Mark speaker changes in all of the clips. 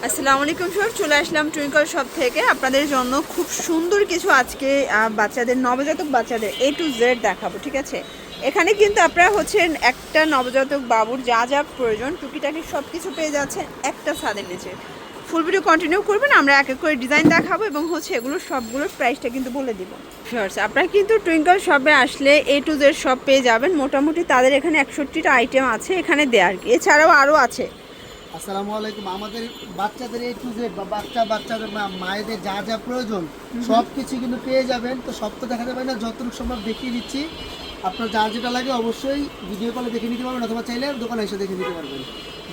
Speaker 1: আসসালামু আলাইকুম সর, চলে আসলাম টুইঙ্কল শপ থেকে আপনাদের জন্য খুব সুন্দর কিছু আজকে বাচ্চাদের নবজাতক বাচ্চাদের A to Z দেখাবো। ঠিক আছে, এখানে কিন্তু আপনারা হচ্ছেন একটা নবজাতক বাবুর যা যা প্রয়োজন টুকিটাকি সব কিছু পেয়ে যাচ্ছেন একটা ছাদের নিচে। ফুল ভিডিও কন্টিনিউ করবেন, আমরা এক এক করে ডিজাইন দেখাবো এবং হচ্ছে এগুলো সবগুলোর প্রাইসটা কিন্তু বলে দিব। শর্টস আপনারা কিন্তু টুইঙ্কল শপে আসলে A to Z সব পেয়ে যাবেন। মোটামুটি তাদের এখানে 61টা আইটেম আছে এখানে দেয়ার, এছাড়াও আরও আছে।
Speaker 2: আসসালামু আলাইকুম। আমাদের বাচ্চাদের A to Z বা বাচ্চাদের মায়েদের যা যা প্রয়োজন সব কিছু কিন্তু পেয়ে যাবেন। তো সব তো দেখাতে পারি না, যতটুকু সম্ভব দেখিয়ে দিচ্ছি। আপনার যা যেটা লাগে অবশ্যই ভিডিও কলে দেখে নিতে পারবেন অথবা চাইলে দোকানে এসে দেখে নিতে পারবেন।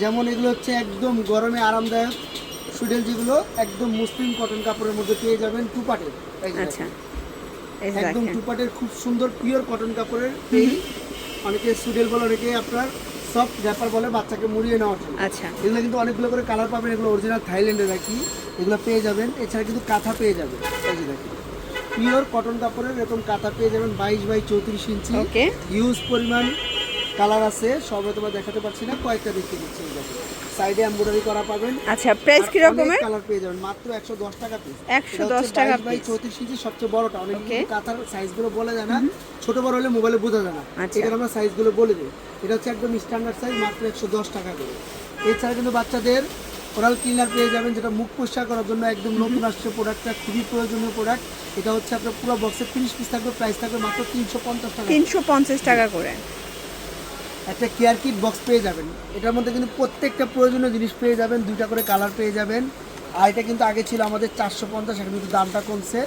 Speaker 2: যেমন এগুলো হচ্ছে একদম গরমে আরামদায়ক সুডেল, যেগুলো একদম মুসলিম কটন কাপড়ের মধ্যে পেয়ে যাবেন, টু পার্টের।
Speaker 1: আচ্ছা,
Speaker 2: একদম টু পার্টের খুব সুন্দর পিওর কটন কাপড়ের। এই অনেকে সুডেল বলে, অনেকে আপনার সফট র্যাপার বলে বাচ্চাকে মুড়িয়ে নেওয়ার জন্য।
Speaker 1: আচ্ছা,
Speaker 2: এগুলো কিন্তু অনেকগুলো করে কালার পাবেন। এগুলো অরিজিনাল থাইল্যান্ডের আর কি, এগুলো পেয়ে যাবেন। এছাড়া কিন্তু কাঁথা পেয়ে যাবেন, এই যে দেখেন পিওর কটন কাপড়ের এরকম কাঁথা পেয়ে যাবেন 22 বাই 34 ইঞ্চি।
Speaker 1: ওকে,
Speaker 2: হিউজ পরিমাণ কালার আছে, সবে তোমার দেখাতে পারছি না, কয়েকটা দেখিয়ে দিচ্ছি। সাইডে এমব্রয়ডারি করা পাবেন।
Speaker 1: আচ্ছা, প্রাইস কি রকমের?
Speaker 2: কালার পেয়ে যাবেন মাত্র 110 টাকা পিস।
Speaker 1: 110 টাকা পিস
Speaker 2: বাই 34 ইঞ্চি সবচেয়ে বড়টা। অনেক কাঁথার সাইজগুলো বলে যায় না, ছোট বড় হলে মোবাইলে বোঝা যায় না, এখানে আমরা সাইজগুলো বলে দিই। এটা হচ্ছে একদম স্ট্যান্ডার্ড সাইজ, মাত্র 110 টাকা করে। এছাড়া কিন্তু বাচ্চাদের ওরাল ক্লিনার পেয়ে যাবেন, যেটা মুখ পরিষ্কার করার জন্য একদম নতুন আসছে প্রোডাক্টটা, খুবই প্রয়োজনীয় প্রোডাক্ট। এটা হচ্ছে আপনার পুরো বক্সে 30 পিস থাকবে, প্রাইস থাকবে মাত্র 350 টাকা।
Speaker 1: 350 টাকা করে।
Speaker 2: একটা কেয়ার কিট বক্স পেয়ে যাবেন, এটার মধ্যে কিন্তু প্রত্যেকটা প্রয়োজনীয় জিনিস পেয়ে যাবেন, 2টা করে কালার পেয়ে যাবেন। আর এটা কিন্তু আগে ছিল আমাদের 450, এখন কিন্তু দামটা কমছে,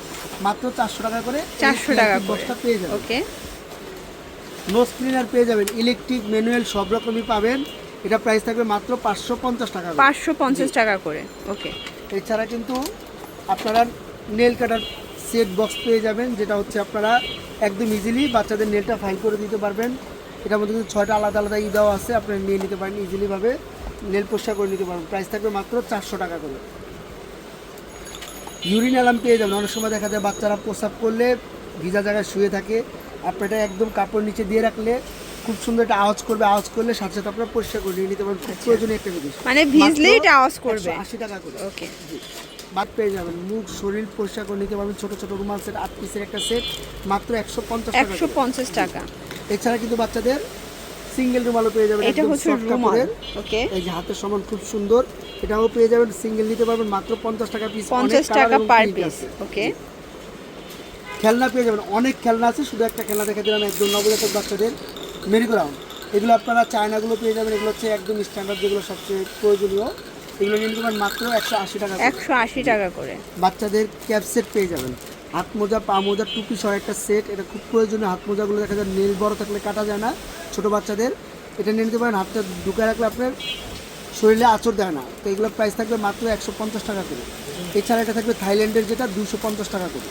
Speaker 2: মাত্র 400 টাকা করে
Speaker 1: 400 টাকা
Speaker 2: বক্সটা পেয়ে যাবেন।
Speaker 1: ওকে,
Speaker 2: নোজ ক্লিনার পেয়ে যাবেন, ইলেকট্রিক ম্যানুয়াল সব রকমই পাবেন। এটা প্রাইস থাকবে মাত্র 550 টাকা,
Speaker 1: 550 টাকা করে। ওকে,
Speaker 2: এছাড়া কিন্তু আপনারা নেল কাটার সেট বক্স পেয়ে যাবেন, যেটা হচ্ছে আপনারা একদম ইজিলি বাচ্চাদের নেলটা ফাইল করে দিতে পারবেন। এটার মধ্যে কিন্তু 6টা আলাদা আলাদা দেওয়া আছে, আপনারা নিয়ে নিতে পারেন, ইজিলিভাবে নেল পরিষ্কার করে নিতে পারবেন। প্রাইস থাকবে মাত্র 400 টাকা করে। ইউরিন অ্যালার্ম পেয়ে যাবেন, অনেক সময় দেখা যায় বাচ্চারা প্রস্রাব করলে ভিজা জায়গায় শুয়ে থাকে, আপনার এটা একদম কাপড় নিচে দিয়ে রাখলে খুব সুন্দর একটা আওয়াজ করবে, আওয়াজ করলে সাথে সাথে আপনারা পরিষ্কার করে নিয়ে নিতে পারেন। খুব প্রয়োজনীয় একটা জিনিস,
Speaker 1: মানে ভিজলেই এটা আওয়াজ করবে।
Speaker 2: 80 টাকা করে।
Speaker 1: ওকে,
Speaker 2: বাদ পেয়ে যাবেন, মুখ শরীর পরিষ্কার করে নিতে পারবেন। ছোট ছোট রুমাল সেট 8 পিসের একটা সেট, মাত্র 150 টাকা।
Speaker 1: 150 টাকা।
Speaker 2: এছাড়া কিন্তু বাচ্চাদের সিঙ্গেল রুমালও পেয়ে যাবেন,
Speaker 1: এটা হচ্ছে রুমাল। ওকে,
Speaker 2: এই যে হাতের সমান খুব সুন্দর, এটাও পেয়ে যাবেন। সিঙ্গেল নিতে পারবেন মাত্র 50 টাকা পিস,
Speaker 1: 50 টাকা পার পিস। ওকে,
Speaker 2: খেলনা পেয়ে যাবেন, অনেক খেলনা আছে। শুধু একটা খেলনা দেখে দিলাম, একদম নবজাতক বাচ্চাদের মেরিগোরাউন্ড। এগুলো আপনারা চায়নাগুলো পেয়ে যাবেন, এগুলো হচ্ছে একদম স্ট্যান্ডার্ড, যেগুলো সবচেয়ে প্রয়োজনীয়। এগুলো নিয়ে নিতে পারেন মাত্র 180 টাকা,
Speaker 1: 180 টাকা করে।
Speaker 2: বাচ্চাদের ক্যাপ সেট পেয়ে যাবেন, হাত মোজা, পা মোজা, টুপি সহ একটা সেট। এটা খুব প্রয়োজনীয়। হাত মোজাগুলো দেখা যায় নেল বড় থাকলে কাটা যায় না ছোটো বাচ্চাদের, এটা নিয়ে নিতে পারেন। হাতটা ঢুকায় রাখলে আপনার শরীরে আঁচড় দেয় না। তো এগুলোর প্রাইস থাকবে মাত্র 150 টাকা করে। এছাড়া এটা থাকবে থাইল্যান্ডের, যেটা 250 টাকা করে।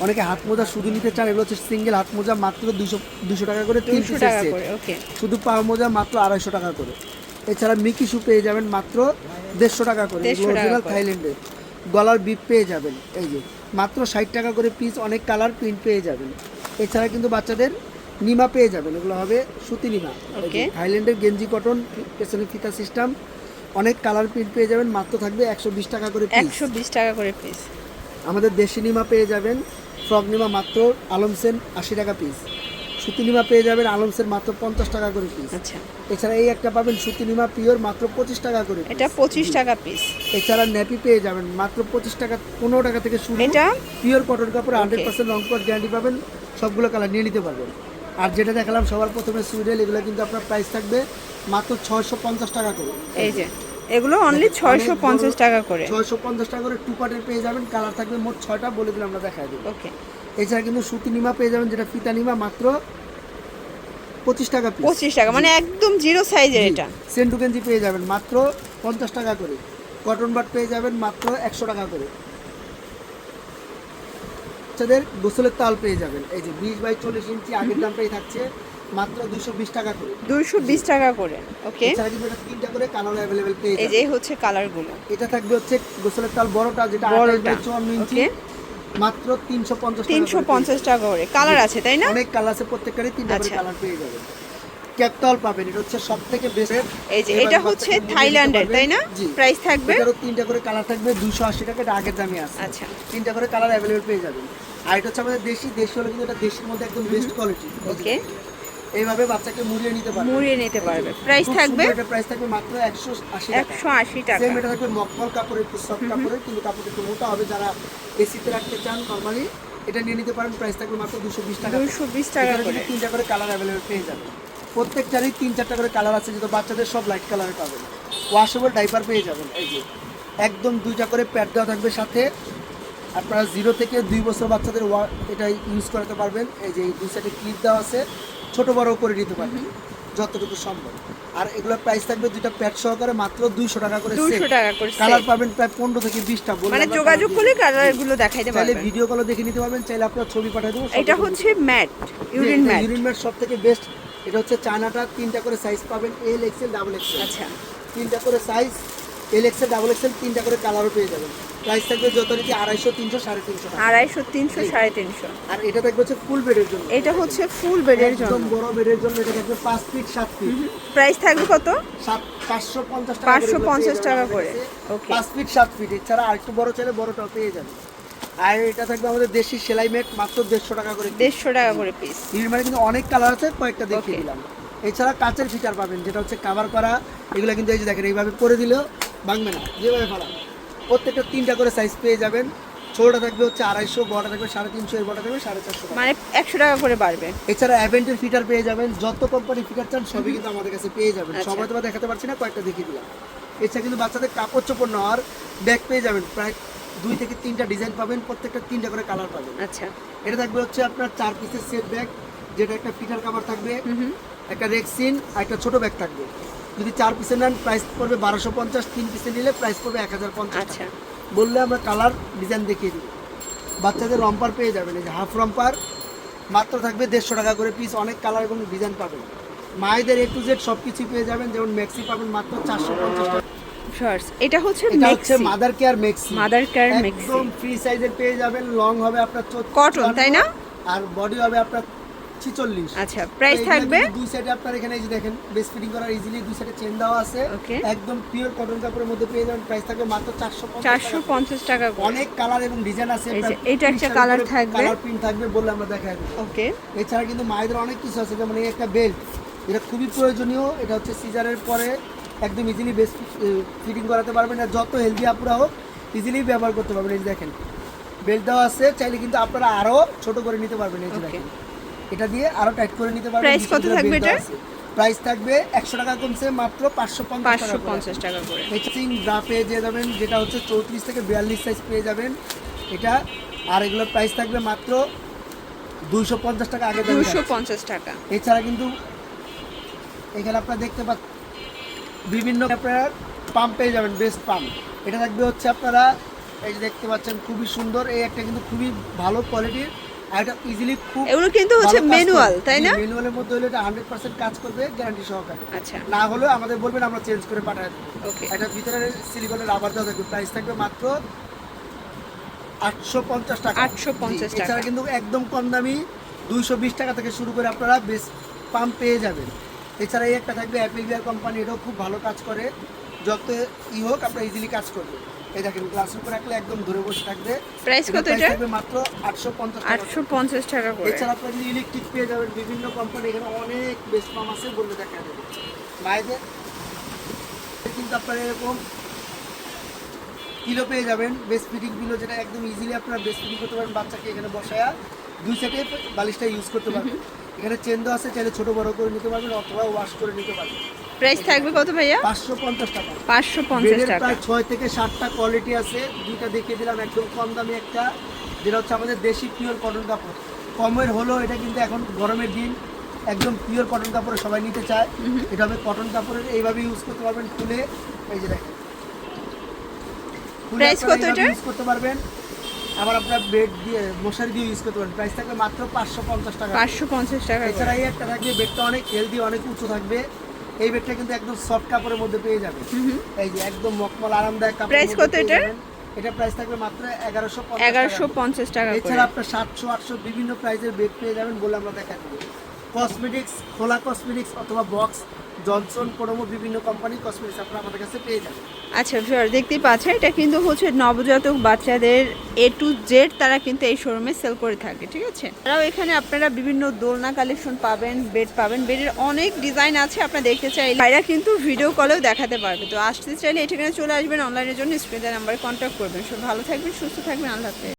Speaker 2: অনেকে হাত মোজা শুধু নিতে চান, এগুলো হচ্ছে সিঙ্গেল হাত মোজা, মাত্র 200 টাকা করে, 300 টাকা করে।
Speaker 1: ওকে,
Speaker 2: শুধু পা মোজা মাত্র 250 টাকা করে। এছাড়া মিকি শু পেয়ে যাবেন মাত্র 150 টাকা করে, অরিজিনাল থাইল্যান্ডের। গলার বিপ পেয়ে যাবেন, এই যে মাত্র 60 টাকা করে পিস। অনেক কালার প্রিন্ট পেয়ে যাবেন। এছাড়া কিন্তু বাচ্চাদের নিমা পেয়ে যাবেন, এগুলো হবে সুতি নিমা, থাইল্যান্ডের গেঞ্জি কটন, পেছনে ফিতা সিস্টেম, অনেক কালার প্রিন্ট পেয়ে যাবেন। মাত্র থাকবে 120 টাকা করে পিস,
Speaker 1: 120 টাকা করে পিস।
Speaker 2: আমাদের দেশি নিমা পেয়ে যাবেন, ফ্রক নিমা মাত্র আলমসেন 80 টাকা পিস। সুতি নিমা পেয়ে যাবেন আলমসের মাত্র 50 টাকা করে পিস।
Speaker 1: আচ্ছা,
Speaker 2: এছাড়া এই একটা পাবেন সুতি নিমা পিওর, মাত্র 25 টাকা করে,
Speaker 1: এটা 25 টাকা পিস।
Speaker 2: এছাড়া ন্যাপি পেয়ে যাবেন মাত্র 25 টাকা, 15 টাকা থেকে শুরু।
Speaker 1: এটা
Speaker 2: পিওর কটন কাপড়, 100% লং কোট গ্যারান্টি পাবেন, সবগুলো কালার নিয়ে নিতে পারবেন। আর যেটা দেখালাম সবার প্রথমে সুইডেল, এগুলো কিন্তু আপনার প্রাইস থাকবে মাত্র 650 টাকা করে।
Speaker 1: এই যে এগুলো অনলি 650 টাকা করে,
Speaker 2: 650 টাকা করে। টু পার্টের পেয়ে যাবেন, কালার থাকবে মোট 6টা, বলে দিলে আমরা দেখাই দেবো।
Speaker 1: ওকে,
Speaker 2: এছাড়া কিন্তু সুতি নিমা পেয়ে যাবেন, যেটা ফিতা নিমা, মাত্র 25 টাকা পিস।
Speaker 1: 25 টাকা, মানে একদম জিরো সাইজের। এটা
Speaker 2: সেন্টু গেঞ্জি পেয়ে যাবেন মাত্র 50 টাকা করে। কটন বাট পেয়ে যাবেন মাত্র 100 টাকা করে। বাচ্চাদের গোসলের তাল পেয়ে যাবেন, এই যে 20 বাই 40 ইঞ্চি, আগের দামটাই থাকছে মাত্র 220 টাকা করে,
Speaker 1: 220 টাকা করে। ওকে,
Speaker 2: এছাড়া কিন্তু এটা 3টা করে কালার अवेलेबल পেয়ে
Speaker 1: এই
Speaker 2: যাবেন।
Speaker 1: যে হচ্ছে কালারগুলো।
Speaker 2: এটা থাকবে হচ্ছে গোসলের তাল বড়টা, যেটা 28 বাই 54 ইঞ্চি, মাত্র 350 টাকা।
Speaker 1: 350 টাকা করে। কালার আছে তাই না?
Speaker 2: অনেক কালার আছে, প্রত্যেকটারই 3টা করে কালার পেয়ে যাবেন। ক্যাপটাল পাবেন, এটা হচ্ছে সবথেকে বেস্ট।
Speaker 1: এই যে এটা হচ্ছে থাইল্যান্ডের, তাই না? প্রাইস থাকবে
Speaker 2: এটারও 3টা করে কালার থাকবে, 280 টাকা, এটা আগের দামে আছে।
Speaker 1: আচ্ছা,
Speaker 2: 3টা করে কালার অ্যাভেলেবল পেয়ে যাবেন। আর এটা হচ্ছে আমাদের দেশি হলে কিন্তু এটা দেশের মধ্যে একদম বেস্ট কোয়ালিটি।
Speaker 1: ওকে,
Speaker 2: এইভাবে বাচ্চাকে মুড়িয়ে নিতে পারবে,
Speaker 1: মুড়িয়ে নিতে পারবে। প্রাইস থাকবে,
Speaker 2: এটা প্রাইস থাকবে মাত্র 180 টাকা।
Speaker 1: 180 টাকা।
Speaker 2: সেম এটা থাকবে মকমল কাপড়ের, একটু সফট কাপড়ের, কিন্তু কাপড়টা একটু মোটা হবে। যারা এসিতে রাখতে চান নরমালি এটা নিয়ে নিতে পারেন। প্রাইস থাকবে মাত্র 220 টাকা।
Speaker 1: 220 টাকা করে।
Speaker 2: 3টা করে কালার অ্যাভেলেবল পেয়ে যাবেন। প্রত্যেকটারই 3-4টা করে কালার আছে, যেটা বাচ্চাদের সব লাইট কালারে পাবেন। ওয়াশেবল ডাইপার পেয়ে যাবেন। এই যে একদম 2টা করে প্যাড দেওয়া থাকবে সাথে। আপনারা 0 থেকে 2 বছর বাচ্চাদের এটা ইউজ করাতে পারবেন। এই যে এই 2 সাইডে ক্লিপ দেওয়া আছে, ছোট বড় করে নিতে পারবেন যতটুকু সম্ভব। আর এগুলোর প্রাইস থাকবে 2টা প্যাড সহকারে মাত্র 200 টাকা করে।
Speaker 1: 200 টাকা করে।
Speaker 2: কালার পাবেন প্রায় 15 থেকে 20টা।
Speaker 1: মানে যোগাযোগ করলে কালারগুলো দেখাইতে
Speaker 2: চাইলে
Speaker 1: পারবেন।
Speaker 2: ভিডিও কলও দেখে নিতে পারবেন, চাইলে আপনারা ছবি পাঠিয়ে দেবো।
Speaker 1: এটা হচ্ছে mat, urine mat.
Speaker 2: Urine mat সবথেকে বেস্ট। এটা হচ্ছে চায়নাটা, 3টা করে সাইজ পাবেন, এল এক্সেল ডাবল এক্সেল।
Speaker 1: আচ্ছা,
Speaker 2: 3টা করে size, L XL double XL, 3টা করে কালারও পেয়ে যাবেন। প্রাইস থাকবে যথারীতি 250, 300, 350 টাকা।
Speaker 1: 250, 300, 350।
Speaker 2: আর এটা থাকবে হচ্ছে ফুল বেডের জন্য।
Speaker 1: এটা হচ্ছে ফুল বেডের জন্য,
Speaker 2: একদম বড় বেডের জন্য। এটা থাকবে 5 ফিট 7 ফিট।
Speaker 1: প্রাইস থাকবে কত?
Speaker 2: 550 টাকা।
Speaker 1: 550 টাকা করে। ওকে,
Speaker 2: 5 ফিট 7 ফিট। এছাড়া আরেকটু বড় চাইলে বড়টাও পেয়ে যাবেন। আর এটা থাকবে আমাদের দেশি সেলাই মেট, মাত্র 150 টাকা করে।
Speaker 1: 150 টাকা করে পিস।
Speaker 2: এর মানে কিন্তু অনেক কালার আছে, কয়েকটা দেখিয়ে দিলাম। এছাড়া কাচের ফিচার পাবেন, যেটা হচ্ছে কভার করা। এগুলো কিন্তু এই যে দেখেন, এইভাবে করে দিলেও ভাঙবে না, যেভাবে ফেলা। প্রত্যেকটা 3টা করে সাইজ পেয়ে যাবেন। ছোটটা থাকবে হচ্ছে 250, বড়টা থাকবে 350, এর বড়টা থাকবে 450 টাকা।
Speaker 1: মানে 100 টাকা করে বাড়বে।
Speaker 2: এছাড়া অ্যাভেন্টের ফিচার পেয়ে যাবেন, যত কোম্পানি ফিচার চান সবই কিন্তু আমাদের কাছে পেয়ে যাবেন।
Speaker 1: আচ্ছা।
Speaker 2: সবাই তো দেখাতে পারছি না, কয়েকটা দেখিয়ে দিলাম। এছাড়া কিন্তু বাচ্চাদের কাপড় চোপড় নেওয়ার ব্যাগ পেয়ে যাবেন, প্রায় 2 থেকে 3টা ডিজাইন পাবেন, প্রত্যেকটা 3টা করে কালার পাবেন।
Speaker 1: আচ্ছা,
Speaker 2: এটা থাকবে হচ্ছে আপনার 4 পিসের সেট ব্যাগ, যেটা একটা ফিটার কভার থাকবে, একটা রেক্সিন আর একটা ছোট ব্যাগ থাকবে। যদি 4 পিসের নেন প্রাইস পড়বে 1250, 3 পিসে নিলে প্রাইস পড়বে 1050।
Speaker 1: আচ্ছা,
Speaker 2: বললে আমরা কালার ডিজাইন দেখিয়ে দিব। বাচ্চাদের রম্পার পেয়ে যাবেন, এই যে হাফ রম্পার, মাত্র থাকবে 150 টাকা করে পিস। অনেক কালার এবং ডিজাইন পাবেন। মায়েদের A to Z সব কিছু পেয়ে যাবেন। যেমন মেক্সি পাবেন মাত্র 450 টাকা।
Speaker 1: শর্টস, এটা হচ্ছে
Speaker 2: এটা হচ্ছে
Speaker 1: মেক্সি,
Speaker 2: মাদার কেয়ার মেক্সি।
Speaker 1: মাদার কেয়ার মেক্সি।
Speaker 2: একদম ফ্রি সাইজের পেয়ে যাবেন। লং হবে আপনার
Speaker 1: কটন, তাই না?
Speaker 2: আর বডি হবে আপনার 46।
Speaker 1: আচ্ছা, প্রাইস থাকবে?
Speaker 2: দুই সাইডে আপনার এখানে এই যে দেখেন, বেস ফিটিং করা, ইজিলি দুই সাইডে চেন দেওয়া আছে।
Speaker 1: ওকে,
Speaker 2: একদম পিওর কটন কাপড়ের মধ্যে পেয়ে যাবেন। প্রাইস থাকবে মাত্র
Speaker 1: 450 টাকা করে।
Speaker 2: অনেক কালার এবং ডিজাইন আছে।
Speaker 1: এই যে এটা একটা কালার থাকবে,
Speaker 2: কালার প্রিন্ট থাকবে, বললে আমরা দেখাই দেব।
Speaker 1: ওকে,
Speaker 2: এছাড়া কিন্তু মায়েদের অনেক কিছু আছে, যেমন এই একটা বেল্ট, এটা খুবই প্রয়োজনীয়। এটা হচ্ছে সিজারের পরে একদম ইজিলি বেস ফিটিং করাতে পারবেন। আর যত হেলদি আপুরা হোক ইজিলি ব্যবহার করতে পারবেন। এই যে দেখেন, বেল্ট দেওয়া আছে, চাইলে কিন্তু আপনারা আরো ছোট করে নিতে পারবেন। এই যে দেখেন, এটা দিয়ে আরো টাইট করে নিতে পারবেন।
Speaker 1: প্রাইস কত থাকবে এটা?
Speaker 2: প্রাইস থাকবে 100 টাকা কমছে, মাত্র 550
Speaker 1: টাকা করে।
Speaker 2: হেচিং ব্রা পেয়ে যাবেন, যেটা হচ্ছে 34 থেকে 42 সাইজ পেয়ে যাবেন এটা। আর এগুলোর প্রাইস থাকবে মাত্র 250 টাকা, আগে
Speaker 1: 250 টাকা।
Speaker 2: এছাড়া কিন্তু এখানে আপনারা দেখতে পাচ্ছেন বিভিন্ন আপনারা পাম্প পেয়ে যাবেন, বেস্ট পাম্প। এটা থাকবে হচ্ছে আপনারা এই যে দেখতে পাচ্ছেন, খুবই সুন্দর। এই একটা কিন্তু খুবই ভালো কোয়ালিটির। আর এটা ইজিলি খুব,
Speaker 1: এগুলো কিন্তু হচ্ছে ম্যানুয়াল, তাই না?
Speaker 2: ম্যানুয়ালের মধ্যে হলে এটা 100% কাজ করবে, গ্যারান্টি সহকারে।
Speaker 1: আচ্ছা,
Speaker 2: না হলেও আমাদের বলবেন, আমরা চেঞ্জ করে পাঠিয়ে দেবো।
Speaker 1: ওকে,
Speaker 2: এটা ভিতরে সিলিকনের রাবার দেওয়া থাকবে। প্রাইস থাকবে মাত্র 850 টাকা।
Speaker 1: 850 টাকা।
Speaker 2: এছাড়া কিন্তু একদম কম দামি 220 টাকা থেকে শুরু করে আপনারা বেস পাম্প পেয়ে যাবেন। এছাড়া এই একটা থাকবে অ্যাপেল বিয়ার কোম্পানি, এটাও খুব ভালো কাজ করে। যত হোক আপনারা ইজিলি কাজ করবে। এই দেখেন, গ্লাসের উপর রাখলে একদম ধরে বসে থাকবে।
Speaker 1: প্রাইস কত এটা?
Speaker 2: থাকবে মাত্র 850 টাকা।
Speaker 1: 850 টাকা করে।
Speaker 2: এছাড়া আপনারা যদি ইলেকট্রিক পেয়ে যাবেন, বিভিন্ন কোম্পানি, এখানে অনেক বেস্ট পাম্প আছে, বললে দেখা যাবে। মায়েদের কিন্তু আপনারা এরকম কিলো পেয়ে যাবেন, বেস্ট ফিটিং কিলো, যেটা একদম ইজিলি আপনারা বেস্ট ফিটিং করতে পারেন। বাচ্চাকে এখানে বসায়া 2 সাইডে বালিশটা ইউজ করতে পারবেন। এখানে চেন দেওয়া আছে, চাইলে ছোট বড় করে নিতে পারবেন অথবা ওয়াশ করে নিতে পারবেন।
Speaker 1: প্রাইস থাকবে কত ভাইয়া?
Speaker 2: 550 টাকা।
Speaker 1: 550 টাকা।
Speaker 2: প্রায় 6 থেকে 7টা কোয়ালিটি আছে। দুইটা দেখিয়ে দিলাম, একদম কম দামি একটা, যেটা হচ্ছে আমাদের দেশি পিওর কটন কাপড়। কমের হলো, এটা কিন্তু এখন গরমের দিন, একদম পিওর কটন কাপড়ে সবাই নিতে চায়। এটা হবে কটন কাপড়ের, এইভাবে ইউজ করতে পারবেন খুলে। এই যে দেখেন,
Speaker 1: প্রাইস কত এটা?
Speaker 2: ইউজ করতে পারবেন। আবার আপনার বেড দিয়ে মশারি দিয়ে ইউজ করতে পারেন। প্রাইস থাকবে মাত্র 550 টাকা।
Speaker 1: 550 টাকা।
Speaker 2: এছাড়া এই একটা থাকবে, বেডটা অনেক হেলদি, অনেক উঁচু থাকবে। এই বেডটা কিন্তু একদম সফট কাপড়ের মধ্যে পেয়ে যাবে। এই যে একদম মকমল আরামদায়ক কাপড়।
Speaker 1: প্রাইস কত এটা?
Speaker 2: এটা প্রাইস থাকবে মাত্র 1150
Speaker 1: 1150 টাকা করে।
Speaker 2: এছাড়া আপনার 700, 800 বিভিন্ন প্রাইসের বেড পেয়ে যাবেন, বলে আমরা দেখা দেবো। কসমেটিক্স, খোলা কসমেটিক্স অথবা বক্স, জনসন, কোনোমো বিভিন্ন কোম্পানির কসমেটিক্স আপনারা আমাদের কাছে পেয়ে যাবেন।
Speaker 1: আচ্ছা ভিউয়ার দেখতেই পাচ্ছেন, এটা কিন্তু হচ্ছে নবজাতক বাচ্চাদের A to Z তারা কিন্তু এই শোরুমে সেল করে থাকে, ঠিক আছে। তারাও এখানে আপনারা বিভিন্ন দোলনা কালেকশন পাবেন, বেড পাবেন, বেডের অনেক ডিজাইন আছে, আপনারা দেখতে চাইলে ভাইরা কিন্তু ভিডিও কলেও দেখাতে পারবে। তো আসতে চাইলে এখানে চলে আসবেন, অনলাইনের জন্য স্ক্রিনের নাম্বারে কন্ট্যাক্ট করবেন। সব ভালো থাকবেন, সুস্থ থাকবেন, আল্লাহ হাফেজ।